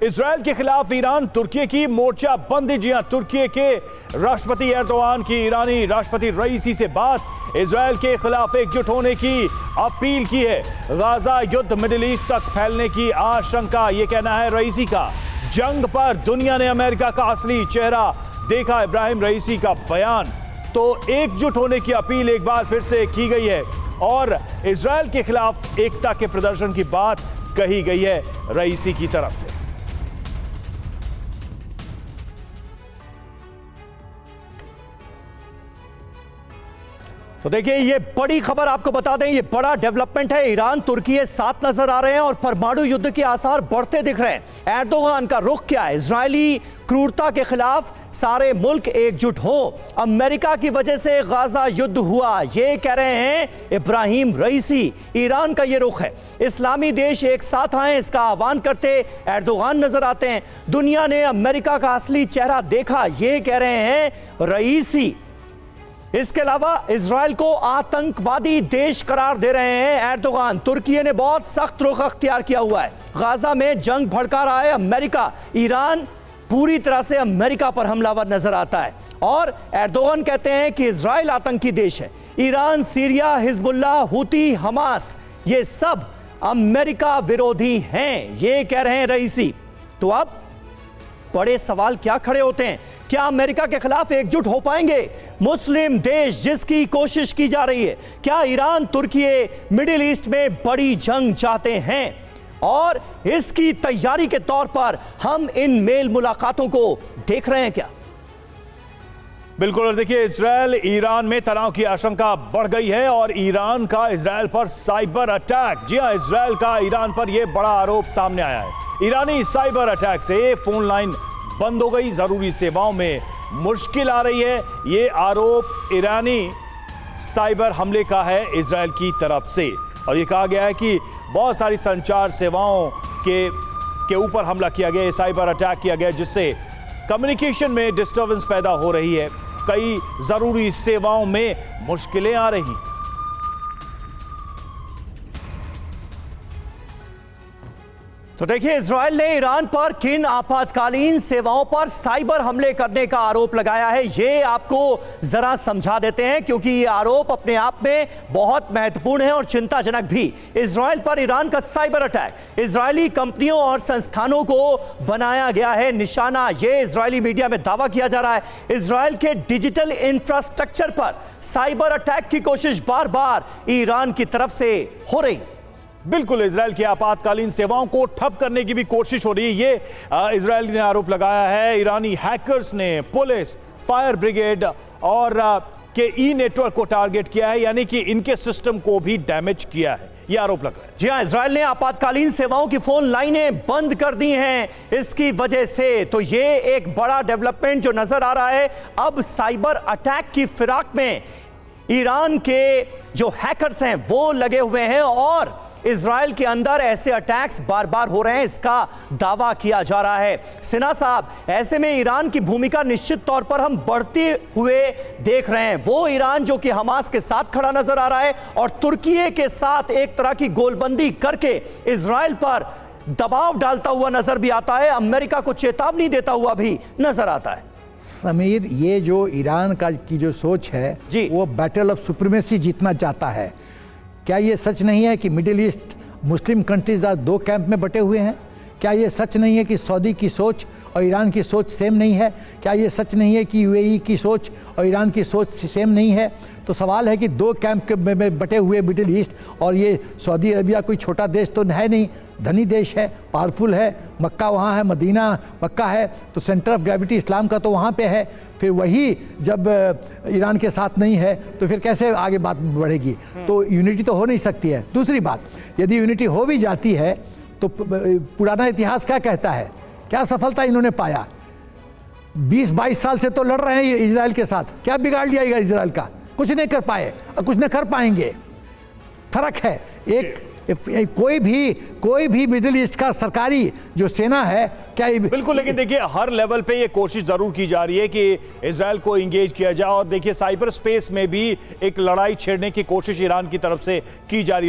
Israel के खिलाफ Iran तुर्की की मोर्चा बंदी। जी हां, तुर्की के राष्ट्रपति एर्दोगान की ईरानी राष्ट्रपति रईसी से बात। इजराइल के खिलाफ एकजुट होने की अपील की है। गाजा युद्ध मिडिल ईस्ट तक फैलने की आशंका, यह कहना है रईसी का। जंग पर दुनिया ने अमेरिका का असली चेहरा देखा, इब्राहिम रईसी का बयान। तो एकजुट होने की अपील एक बार फिर से की गई है और इजराइल के खिलाफ एकता के प्रदर्शन की बात कही गई है रईसी की तरफ से। तो देखिए, ये बड़ी खबर आपको बता दें, ये बड़ा डेवलपमेंट है। ईरान तुर्की साथ नजर आ रहे हैं और परमाणु युद्ध के आसार बढ़ते दिख रहे हैं। एर्दोगान का रुख क्या है? इजरायली क्रूरता के खिलाफ सारे मुल्क एकजुट हो। अमेरिका की वजह से गाजा युद्ध हुआ, ये कह रहे हैं इब्राहिम रईसी। ईरान का ये रुख है। इस्लामी देश एक साथ आए, इसका आह्वान करते एर्दोगान नजर आते हैं। दुनिया ने अमेरिका का असली चेहरा देखा, ये कह रहे हैं रईसी। इसके अलावा इजराइल को आतंकवादी देश करार दे रहे हैं एर्दोगान। तुर्की ने बहुत सख्त रुख अख्तियार किया हुआ है। गाजा में जंग भड़का रहा है अमेरिका। ईरान पूरी तरह से अमेरिका पर हमलावर नजर आता है और एर्दोगान कहते हैं कि इजराइल आतंकी देश है। ईरान, सीरिया, हिजबुल्लाह, हुती, हमास, ये सब अमेरिका विरोधी हैं, ये कह रहे हैं रईसी। तो अब बड़े सवाल क्या खड़े होते हैं? क्या अमेरिका के खिलाफ एकजुट हो पाएंगे मुस्लिम देश, जिसकी कोशिश की जा रही है? क्या ईरान तुर्की मिडिल ईस्ट में बड़ी जंग चाहते हैं? और इसकी तैयारी के तौर पर हम इन मेल मुलाकातों को देख रहे हैं क्या? बिल्कुल। और देखिए, इजराइल ईरान में तनाव की आशंका बढ़ गई है और ईरान का इजराइल पर साइबर अटैक। जी हां, इजराइल का ईरान पर यह बड़ा आरोप सामने आया है। ईरानी साइबर अटैक से फोन लाइन बंद हो गई, जरूरी सेवाओं में मुश्किल आ रही है। यह आरोप ईरानी साइबर हमले का है इजराइल की तरफ से। और यह कहा गया है कि बहुत सारी संचार सेवाओं के ऊपर हमला किया गया, साइबर अटैक किया गया, जिससे कम्युनिकेशन में डिस्टर्बेंस पैदा हो रही है। कई जरूरी सेवाओं में मुश्किलें आ रही हैं। तो देखिए, इजराइल ने ईरान पर किन आपातकालीन सेवाओं पर साइबर हमले करने का आरोप लगाया है, ये आपको जरा समझा देते हैं, क्योंकि ये आरोप अपने आप में बहुत महत्वपूर्ण है और चिंताजनक भी। इजराइल पर ईरान का साइबर अटैक इजरायली कंपनियों और संस्थानों को बनाया गया है निशाना, ये इजरायली मीडिया में दावा किया जा रहा है। इजराइल के डिजिटल इंफ्रास्ट्रक्चर पर साइबर अटैक की कोशिश बार बार ईरान की तरफ से हो रही। बिल्कुल, इजराइल की आपातकालीन सेवाओं को ठप करने की भी कोशिश हो रही है, ये इजराइल ने आरोप लगाया है। ईरानी हैकर्स ने पुलिस, फायर ब्रिगेड और के ई नेटवर्क को टारगेट किया है, यानी कि इनके सिस्टम को भी डैमेज किया है, ये आरोप लगा है। जी हां, इजराइल ने आपातकालीन सेवाओं की फोन लाइनें बंद कर दी हैं इसकी वजह से। तो ये एक बड़ा डेवलपमेंट जो नजर आ रहा है। अब साइबर अटैक की फिराक में ईरान के जो हैकर्स हैं वो लगे हुए हैं और इजराइल के अंदर ऐसे अटैक्स बार बार हो रहे हैं, इसका दावा किया जा रहा है। सिन्हा साहब, ऐसे में ईरान की भूमिका निश्चित तौर पर हम बढ़ते हुए देख रहे हैं। वो ईरान जो कि हमास के साथ खड़ा नजर आ रहा है और तुर्की के साथ एक तरह की गोलबंदी करके इजराइल पर दबाव डालता हुआ नजर भी आता है, अमेरिका को चेतावनी देता हुआ भी नजर आता है। समीर, ये जो ईरान की जो सोच है जी, वो बैटल ऑफ सुप्रीमेसी जीतना चाहता है। क्या ये सच नहीं है कि मिडिल ईस्ट मुस्लिम कंट्रीज आज दो कैंप में बटे हुए हैं? क्या ये सच नहीं है कि सऊदी की सोच और ईरान की सोच सेम नहीं है? क्या ये सच नहीं है कि यूएई की सोच और ईरान की सोच सेम नहीं है? तो सवाल है कि दो कैंप में बटे हुए मिडिल ईस्ट, और ये सऊदी अरबिया कोई छोटा देश तो है नहीं, धनी देश है, पावरफुल है, मक्का वहाँ है, मदीना मक्का है, तो सेंटर ऑफ ग्रेविटी इस्लाम का तो वहाँ पे है। फिर वही जब ईरान के साथ नहीं है तो फिर कैसे आगे बात बढ़ेगी? तो यूनिटी तो हो नहीं सकती है। दूसरी बात, यदि यूनिटी हो भी जाती है तो पुराना इतिहास क्या कहता है? क्या सफलता इन्होंने पाया? 20-22 साल से तो लड़ रहे हैं इजराइल के साथ, क्या बिगाड़ लिया इजराइल का? कुछ नहीं कर पाए और कुछ नहीं कर पाएंगे। फर्क है। कोई भी मिडिल ईस्ट का सरकारी जो सेना है क्या बिल्कुल। लेकिन देखिए, हर लेवल पे ये कोशिश जरूर की जा रही है कि इजराइल को इंगेज किया जाए। और देखिए, साइबर स्पेस में भी एक लड़ाई छेड़ने की कोशिश ईरान की तरफ से की जा रही है।